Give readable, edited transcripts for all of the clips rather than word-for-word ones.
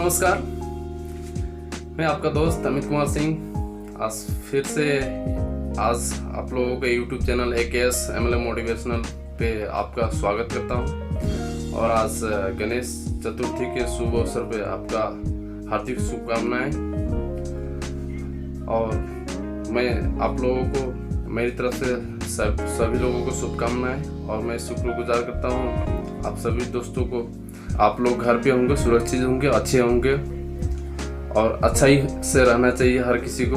नमस्कार, मैं आपका दोस्त अमित कुमार सिंह आज फिर से आप लोगों के YouTube channel AKS MLM motivational पे आपका स्वागत करता हूं। और आज गणेश चतुर्थी के शुभ अवसर पे आपका हार्दिक शुभकामनाएं। और मैं आप लोगों को मेरी तरफ से सभी लोगों को शुभकामनाएं। और मैं शुक्रगुजार करता हूं आप सभी दोस्तों को। आप लोग घर पे होंगे, सुरक्षित होंगे, अच्छे होंगे और अच्छाई से रहना चाहिए हर किसी को।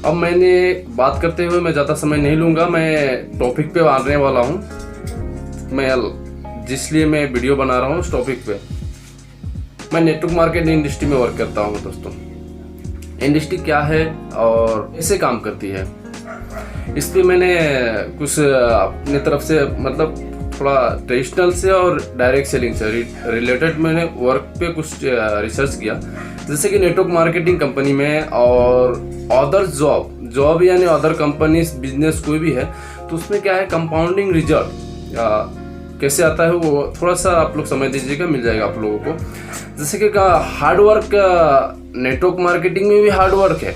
अब मैंने बात करते हुए मैं ज़्यादा समय नहीं लूँगा, मैं टॉपिक पे आने वाला हूँ। मैं जिसलिए मैं वीडियो बना रहा हूँ उस टॉपिक पे, मैं नेटवर्क मार्केटिंग इंडस्ट्री में वर्क करता हूँ। दोस्तों, इंडस्ट्री क्या है और कैसे काम करती है, इस पर मैंने कुछ अपने तरफ से मतलब थोड़ा ट्रेडिशनल से और डायरेक्ट सेलिंग से रिलेटेड मैंने वर्क पे कुछ रिसर्च किया। जैसे कि नेटवर्क मार्केटिंग कंपनी में और अदर जॉब यानी अदर कंपनीज बिजनेस कोई भी है, तो उसमें क्या है कंपाउंडिंग रिजल्ट कैसे आता है वो थोड़ा सा आप लोग समझ दीजिएगा, मिल जाएगा आप लोगों को। जैसे कि हार्डवर्क, नेटवर्क मार्केटिंग में भी हार्डवर्क है,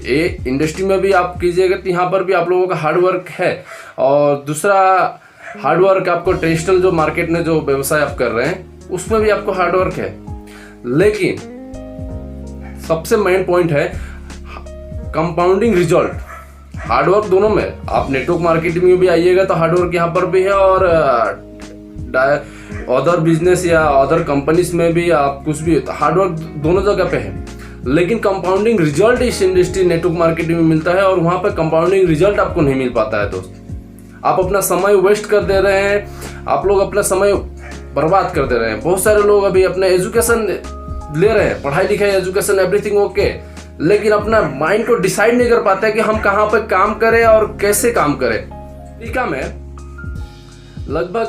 ये इंडस्ट्री में भी आप कीजिएगा तो यहाँ पर भी आप लोगों का हार्डवर्क है। और दूसरा हार्डवर्क आपको ट्रेडिशनल जो मार्केट में जो व्यवसाय आप कर रहे हैं उसमें भी आपको हार्डवर्क है। लेकिन सबसे मेन पॉइंट है कंपाउंडिंग रिजल्ट। हार्डवर्क दोनों में, आप नेटवर्क मार्केटिंग में भी आइएगा तो हार्डवर्क यहाँ पर भी है, और अदर बिजनेस या अदर कंपनीज में भी आप कुछ भी हार्डवर्क दोनों जगह पे है। लेकिन कंपाउंडिंग रिजल्ट इस इंडस्ट्री नेटवर्क मार्केटिंग में मिलता है और वहां पर कंपाउंडिंग रिजल्ट आपको नहीं मिल पाता है। दोस्त, आप अपना समय वेस्ट कर दे रहे हैं, आप लोग अपना समय बर्बाद कर दे रहे हैं। बहुत सारे लोग अभी अपना एजुकेशन ले रहे हैं, पढ़ाई लिखाई, एजुकेशन, एवरीथिंग ओके, लेकिन अपना माइंड को डिसाइड नहीं कर पाते कि हम कहाँ पे काम करें और कैसे काम करें। अमेरिका में लगभग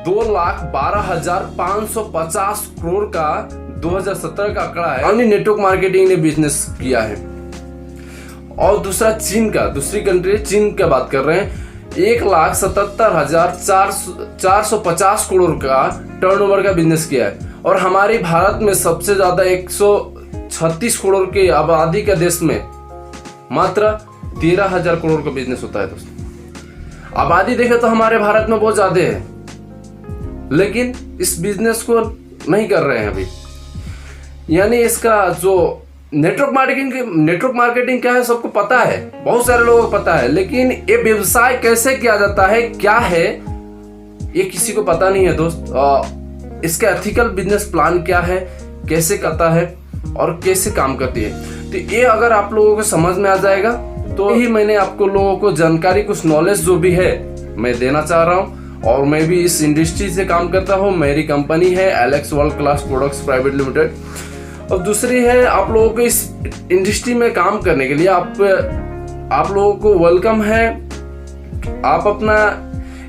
2,12,550 करोड़ का 2017 का आंकड़ा है, अन्य नेटवर्क मार्केटिंग ने बिजनेस किया है। और दूसरा चीन का, दूसरी कंट्री चीन का बात कर रहे हैं, 1,77,450 करोड़ का टर्नओवर का बिजनेस किया है। और हमारे भारत में सबसे ज्यादा 136 करोड़ की आबादी के देश में मात्र 13,000 करोड़ का बिजनेस होता है। दोस्तों, आबादी देखे तो हमारे भारत में बहुत ज्यादा है, लेकिन इस बिजनेस को नहीं कर रहे हैं अभी। यानी इसका जो नेटवर्क मार्केटिंग क्या है सबको पता है, बहुत सारे लोगों को पता है, लेकिन ये व्यवसाय कैसे किया जाता है, क्या है, ये किसी को पता नहीं है। दोस्त, इसका एथिकल बिजनेस प्लान क्या है, कैसे करता है और कैसे काम करती है, तो ये अगर आप लोगों को समझ में आ जाएगा तो ही मैंने आपको लोगों को जानकारी, कुछ नॉलेज जो भी है मैं देना चाह रहा हूँ। और मैं भी इस इंडस्ट्री से काम करता हूँ, मेरी कंपनी है Alex world class products private limited. और दूसरी है, आप लोगों को इस इंडस्ट्री में काम करने के लिए आप लोगों को वेलकम है। आप अपना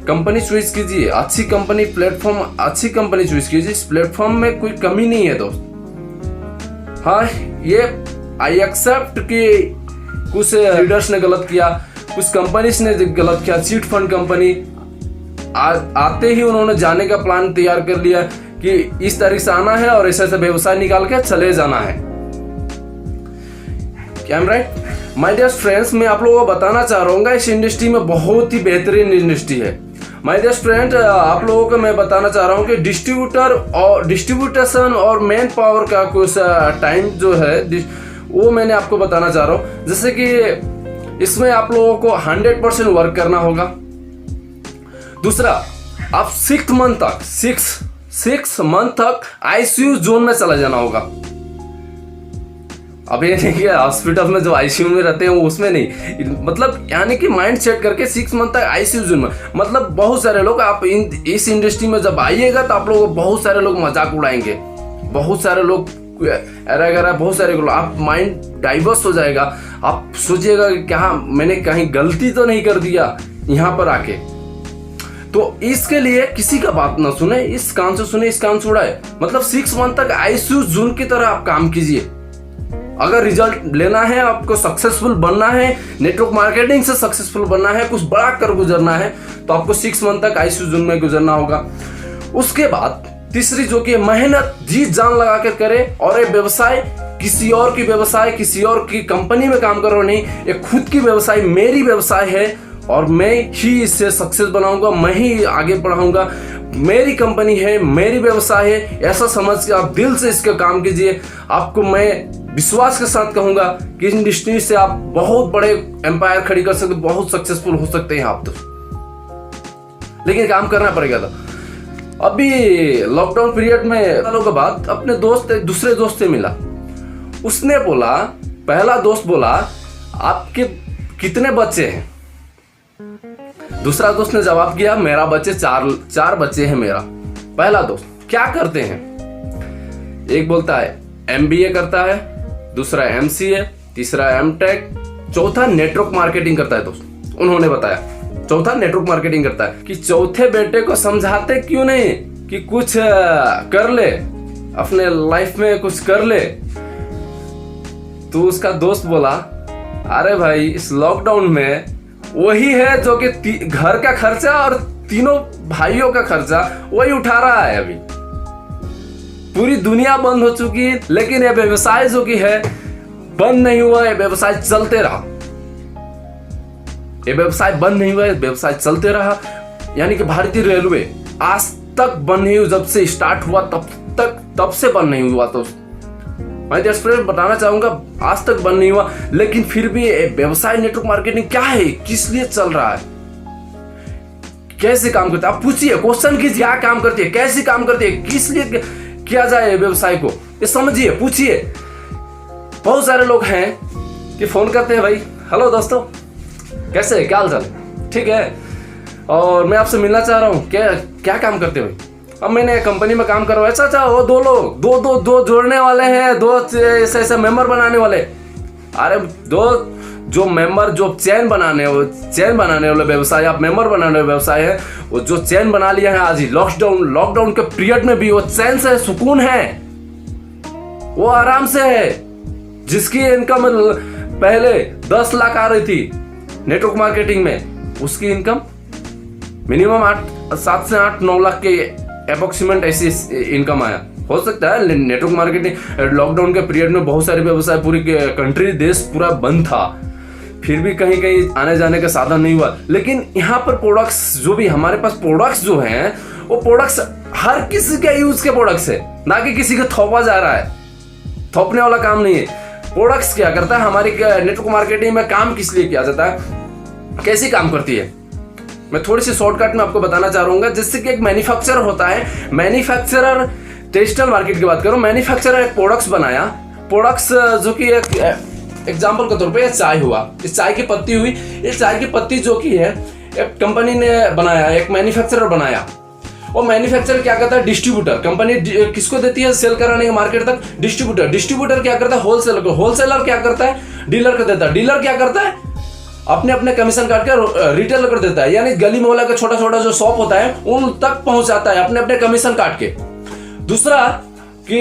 कंपनी चॉइस कीजिए, अच्छी कंपनी चॉइस कीजिए। इस प्लेटफॉर्म में कोई कमी नहीं है दोस्त। हाँ, ये आई एक्सेप्ट कि कुछ लीडर्स ने गलत किया, कुछ कंपनीज ने गलत किया। चीट फंड कंपनी आते ही उन्होंने जाने का प्लान तैयार कर लिया कि इस तारीख से आना है और ऐसे व्यवसाय निकाल के चले जाना है। क्या राइट? माय डियर फ्रेंड्स, मैं आप लोगों को बताना चाह रहा हूँ इस इंडस्ट्री में बहुत ही बेहतरीन इंडस्ट्री है। माय डियर फ्रेंड, आप लोगों को मैं बताना चाह रहा हूँ कि डिस्ट्रीब्यूटेशन और मैन पावर का कुछ टाइम जो है वो मैंने आपको बताना चाह रहा हूँ। जैसे कि इसमें आप लोगों को 100% वर्क करना होगा। दूसरा, आप 6 मंथ तक आईसीयू जोन में चला जाना होगा। अब ये नहीं कि हॉस्पिटल में जो आईसीयू में रहते हैं वो उसमें नहीं, मतलब यानी कि माइंड सेट करके 6 मंथ तक आईसीयू जोन में। मतलब बहुत सारे लोग आप इस इंडस्ट्री में जब आइएगा तो आप लोगों को बहुत सारे लोग मजाक उड़ाएंगे, बहुत सारे लोग बहुत सारे लोग, आप माइंड डाइवर्स हो जाएगा। आप सोचिएगा कि क्या मैंने कहीं गलती तो नहीं कर दिया यहाँ पर आके। तो इसके लिए किसी का बात ना सुने, इस कान से सुने, इस कान से उड़ाए। मतलब 6 मंथ तक आईसीयू जोन की तरह आप काम कीजिए। अगर रिजल्ट लेना है, आपको सक्सेसफुल बनना है, नेटवर्क मार्केटिंग से सक्सेसफुल बनना है, कुछ बड़ा कर गुजरना है, तो आपको 6 मंथ तक आईसीयू जोन में गुजरना होगा। उसके बाद तीसरी जो कि मेहनत जी जान लगा कर करे, और ये व्यवसाय किसी और किसी और की कंपनी में काम कर रहा नहीं, ये खुद की व्यवसाय, मेरी व्यवसाय है और मैं ही इससे सक्सेस बनाऊंगा, मैं ही आगे बढ़ाऊंगा, मेरी कंपनी है, मेरी व्यवसाय है, ऐसा समझ के आप दिल से इसका काम कीजिए। आपको मैं विश्वास के साथ कहूंगा कि इस इंडस्ट्री से आप बहुत बड़े एम्पायर खड़ी कर सकते, बहुत सक्सेसफुल हो सकते हैं आप तो, लेकिन काम करना पड़ेगा। तो अभी लॉकडाउन पीरियड में सालों के बाद अपने दूसरे दोस्त से मिला। उसने बोला, पहला दोस्त बोला आपके कितने बच्चे हैं? दूसरा दोस्त ने जवाब किया मेरा बच्चे चार बच्चे हैं मेरा। पहला दोस्त क्या करते हैं? एक बोलता है MBA करता है, दूसरा MCA, तीसरा MTech, चौथा नेटवर्क मार्केटिंग करता है। दोस्त उन्होंने बताया चौथा नेटवर्क मार्केटिंग करता है। कि चौथे बेटे को समझाते क्यों नहीं कि कुछ कर ले, अपने लाइफ में कुछ कर ले? तो उसका दोस्त बोला अरे भाई इस लॉकडाउन में वही है जो कि घर का खर्चा और तीनों भाइयों का खर्चा वही उठा रहा है। अभी पूरी दुनिया बंद हो चुकी है, लेकिन ये व्यवसाय जो कि है बंद नहीं हुआ, ये व्यवसाय चलते रहा। ये व्यवसाय बंद नहीं हुआ, व्यवसाय चलते रहा। यानी कि भारतीय रेलवे आज तक बंद नहीं हुआ, जब से स्टार्ट हुआ तब से बंद नहीं हुआ। तो मैं फ्रेंड बताना चाहूंगा आज तक बंद नहीं हुआ, लेकिन फिर भी व्यवसाय नेटवर्क मार्केटिंग क्या है, किस लिए चल रहा है, कैसे काम करते हैं? आप पूछिए, क्वेश्चन कीजिए, क्या काम करती है, कैसे काम करती है, किस लिए किया जाए व्यवसाय को, ये समझिए, पूछिए। बहुत सारे लोग हैं कि फोन करते हैं, भाई हेलो दोस्तों कैसे है, क्या हाल चाल, ठीक है, और मैं आपसे मिलना चाह रहा हूँ, क्या काम करते हो? अब मैंने कंपनी में काम कर रहा हूँ। अच्छा वो दो लोग दो जोड़ने वाले हैं, दो ऐसे मेंबर बनाने वाले। अरे दो जो मेंबर, जो चैन बनाने वाले व्यवसाय, आप मेंबर बनाने वाले व्यवसाय है, वो जो चैन बना लिया है आज ही लॉकडाउन के पीरियड में भी वो चैन से सुकून है, वो आराम से है। जिसकी इनकम पहले 10 लाख आ रही थी नेटवर्क मार्केटिंग में, उसकी इनकम मिनिमम 7 से 8-9 लाख के अप्रोक्सीमेट ऐसी इनकम आया। हो सकता है नेटवर्क मार्केटिंग लॉकडाउन के पीरियड में बहुत सारे व्यवसाय, पूरी कंट्री देश पूरा बंद था, फिर भी कहीं कहीं आने जाने का साधन नहीं हुआ। लेकिन यहाँ पर प्रोडक्ट्स जो भी हमारे पास प्रोडक्ट्स जो हैं, वो प्रोडक्ट्स हर किसी के यूज के प्रोडक्ट्स है, ना कि किसी को थोपा जा रहा है। थोपने वाला काम नहीं है। प्रोडक्ट्स क्या करता है, हमारी नेटवर्क मार्केटिंग में काम किस लिए किया जाता है, कैसी काम करती है, मैं थोड़ी सी शॉर्टकट में आपको बताना चाह रहा हूँ। जैसे कि एक मैन्युफैक्चरर होता है, मैन्युफैक्चरर ट्रेडिशनल मार्केट की बात करो, मैन्युफैक्चरर एक प्रोडक्ट्स बनाया, प्रोडक्ट्स जो कि एक एग्जांपल के तौर पे चाय हुआ, इस चाय की पत्ती हुई, इस चाय की पत्ती जो कि है एक कंपनी ने बनाया, एक मैन्युफैक्चरर बनाया। वो मैन्युफैक्चरर क्या करता है, डिस्ट्रीब्यूटर, कंपनी किसको देती है सेल कराने के मार्केट तक, डिस्ट्रीब्यूटर क्या करता है, होलसेलर को, होलसेलर क्या करता है, डीलर को देता है, डीलर क्या करता है, अपने कमीशन काट कर रिटेलर कर देता है, यानी गली मोहल्ला का छोटा छोटा जो शॉप होता है उन तक पहुंचाता है अपने कमीशन काट के। दूसरा कि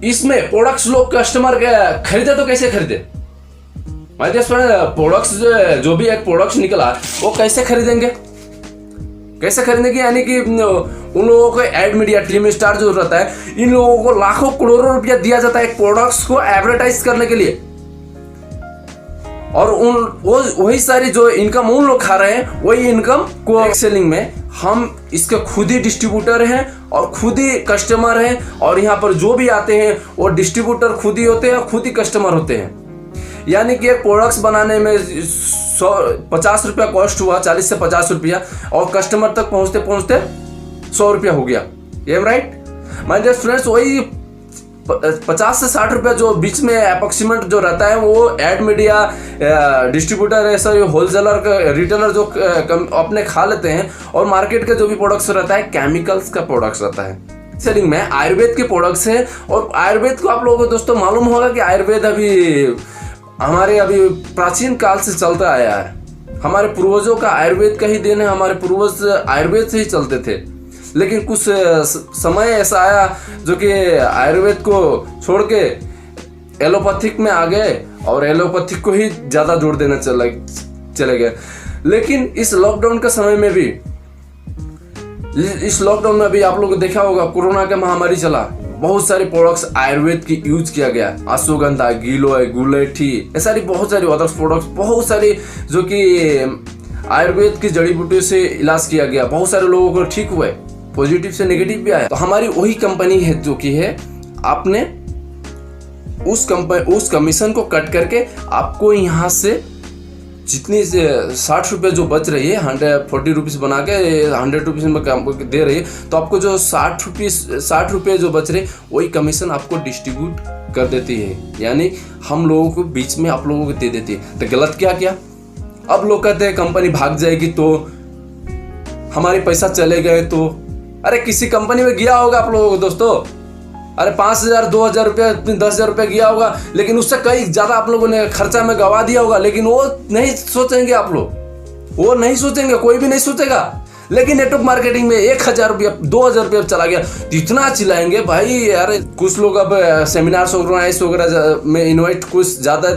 इसमें प्रोडक्ट्स लोग कस्टमर के खरीदे तो कैसे खरीदे, प्रोडक्ट्स जो भी एक प्रोडक्ट्स निकला वो कैसे खरीदेंगे, यानी कि उन लोगों को एड मीडिया टीम स्टार जो रहता है, इन लोगों को लाखों करोड़ों रुपया दिया जाता है एक प्रोडक्ट्स को एडवर्टाइज करने के लिए, और वही सारी जो इनकम उन लोग खा रहे हैं, वही इनकम को सेलिंग में हम इसके खुद ही डिस्ट्रीब्यूटर हैं और खुद ही कस्टमर हैं, और यहाँ पर जो भी आते हैं वो डिस्ट्रीब्यूटर खुद ही होते हैं और खुद ही कस्टमर होते हैं। यानी कि एक प्रोडक्ट्स बनाने में 50 रुपया कॉस्ट हुआ, 40 से 50 रुपया, और कस्टमर तक पहुँचते पहुँचते 100 रुपया हो गया, ये राइट माय डियर फ्रेंड्स। वही 50 से 60 रुपया जो बीच में अप्रोक्सीमेट जो रहता है, वो एड मीडिया डिस्ट्रीब्यूटर ऐसा होलसेलर रिटेलर जो अपने खा लेते हैं, और मार्केट का जो भी प्रोडक्ट्स रहता है केमिकल्स का प्रोडक्ट्स रहता है। सेलिंग में आयुर्वेद के प्रोडक्ट्स है, और आयुर्वेद को आप लोगों को दोस्तों मालूम होगा कि आयुर्वेद अभी प्राचीन काल से चलता आया है, हमारे पूर्वजों का आयुर्वेद का ही देन है, हमारे पूर्वज आयुर्वेद से ही चलते थे। लेकिन कुछ समय ऐसा आया जो कि आयुर्वेद को छोड़ के एलोपैथिक में आ गए, और एलोपैथिक को ही ज़्यादा जोर देना चले गए। लेकिन इस लॉकडाउन के समय में भी इस लॉकडाउन में अभी आप लोगों को देखा होगा, कोरोना का महामारी चला, बहुत सारे प्रोडक्ट्स आयुर्वेद की यूज किया गया। अश्वगंधा, गिलोय, गुलेठी, ये सारी बहुत सारी अदर्स प्रोडक्ट्स, बहुत सारी जो कि आयुर्वेद की जड़ी बूटियों से इलाज किया गया। बहुत सारे लोगों को ठीक हुए, पॉजिटिव से नेगेटिव भी आया। तो हमारी वही कंपनी है जो कि है, आपने उस कमीशन को कट करके आपको यहाँ से जितनी 60 रुपये जो बच रही है, 140 रुपीज़ बना के 100 रुपीज़ में दे रही है, तो आपको जो 60 रुपये जो बच रहे वही कमीशन आपको डिस्ट्रीब्यूट कर देती है, यानी हम लोगों को बीच में आप लोगों को दे देती है। तो गलत क्या किया? अब लोग कहते हैं कंपनी भाग जाएगी तो हमारे पैसा चले गए तो, अरे किसी कंपनी में गया होगा आप लोगों को दोस्तों, अरे 5,000 2,000 रुपये 10,000 रुपये गया होगा, लेकिन उससे कई ज़्यादा आप लोगों ने खर्चा में गवा दिया होगा, लेकिन वो नहीं सोचेंगे आप लोग, वो नहीं सोचेंगे, कोई भी नहीं सोचेगा। लेकिन नेटवर्क मार्केटिंग में 1,000 रुपया 2,000 रुपये चला गया, इतना चिल्लाएंगे भाई। अरे कुछ लोग अब सेमिनार्स ऑर्गेनाइज वगैरह में इन्वाइट कुछ ज़्यादा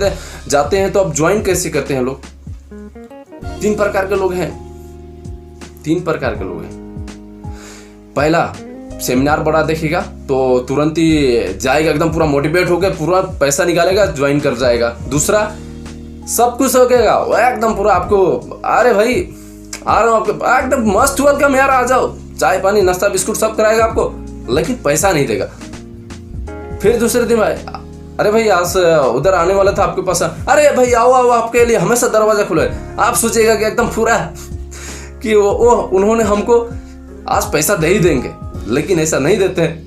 जाते हैं, तो अब ज्वाइन कैसे करते हैं लोग? 3 प्रकार के लोग हैं, 3 प्रकार के लोग हैं। पहला, सेमिनार बड़ा देखेगा तो तुरंत ही जाएगा, एकदम पूरा मोटिवेट होकर पूरा पैसा निकालेगा, ज्वाइन कर जाएगा। दूसरा, सब कुछ होगा, वो एकदम पूरा आपको, अरे भाई आ रहा हूँ आपके, एकदम मस्त वेलकम यार, आ जाओ, चाय पानी नाश्ता बिस्कुट सब कराएगा आपको, लेकिन पैसा नहीं देगा। फिर दूसरे दिन भाई, अरे भाई आज उधर आने वाला था आपके पास, अरे भाई आओ आओ, आपके लिए हमेशा दरवाजा खुला है। आप सोचेगा कि एकदम पूरा कि वो उन्होंने हमको आज पैसा दे ही देंगे, लेकिन ऐसा नहीं देते हैं,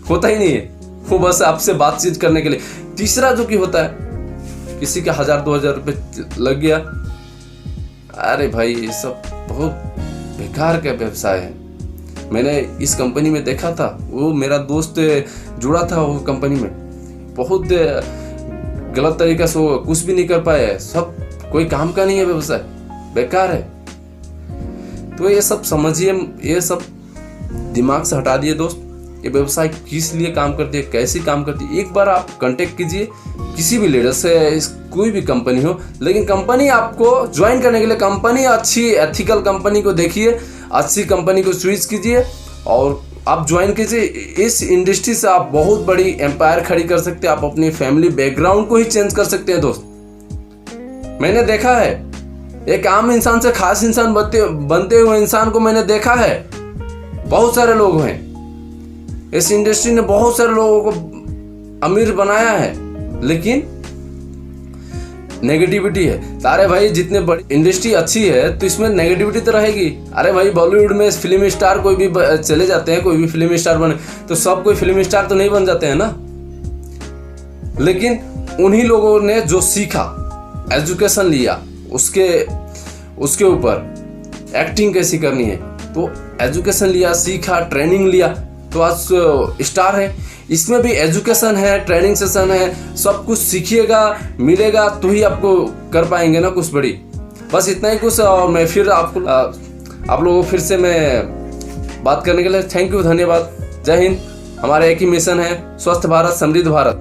होता ही नहीं है, वो बस आपसे बातचीत करने के लिए। तीसरा जो कि होता है, किसी का 1,000 2,000 रुपये लग गया, अरे भाई ये सब बहुत बेकार का व्यवसाय है। मैंने इस कंपनी में देखा था, वो मेरा दोस्त जुड़ा था वो कंपनी में, बहुत गलत तरीके से वो कुछ भी नहीं कर पाए, सब कोई काम का नहीं है, व्यवसाय बेकार है। तो ये सब समझिए, ये सब दिमाग से हटा दिए दोस्त, ये व्यवसाय किस लिए काम करती है, कैसे काम करती है। एक बार आप कांटेक्ट कीजिए किसी भी लीडर से, कोई भी कंपनी हो, लेकिन कंपनी आपको ज्वाइन करने के लिए कंपनी अच्छी एथिकल कंपनी को देखिए, अच्छी कंपनी को चूज कीजिए और आप ज्वाइन कीजिए। इस इंडस्ट्री से आप बहुत बड़ी एम्पायर खड़ी कर सकते हैं, आप अपनी फैमिली बैकग्राउंड को ही चेंज कर सकते हैं दोस्त। मैंने देखा है, एक आम इंसान से खास इंसान बनते हुए इंसान को मैंने देखा है। बहुत सारे लोग हैं, इस इंडस्ट्री ने बहुत सारे लोगों को अमीर बनाया है, लेकिन नेगेटिविटी है। अरे भाई जितने बड़ी इंडस्ट्री अच्छी है तो इसमें नेगेटिविटी तो रहेगी। अरे भाई बॉलीवुड में फिल्म स्टार कोई भी चले जाते हैं, कोई भी फिल्म स्टार बने तो सब कोई फिल्म स्टार तो नहीं बन जाते हैं ना। लेकिन उन्हीं लोगों ने जो सीखा, एजुकेशन लिया, उसके ऊपर एक्टिंग कैसी करनी है, तो एजुकेशन लिया, सीखा, ट्रेनिंग लिया, तो आज स्टार है। इसमें भी एजुकेशन है, ट्रेनिंग सेशन है, सब कुछ सीखिएगा, मिलेगा तो ही आपको कर पाएंगे ना कुछ बड़ी। बस इतना ही कुछ। और मैं फिर आप लोगों को फिर से मैं बात करने के लिए थैंक यू, धन्यवाद। जय हिंद। हमारा एक ही मिशन है, स्वस्थ भारत समृद्ध भारत।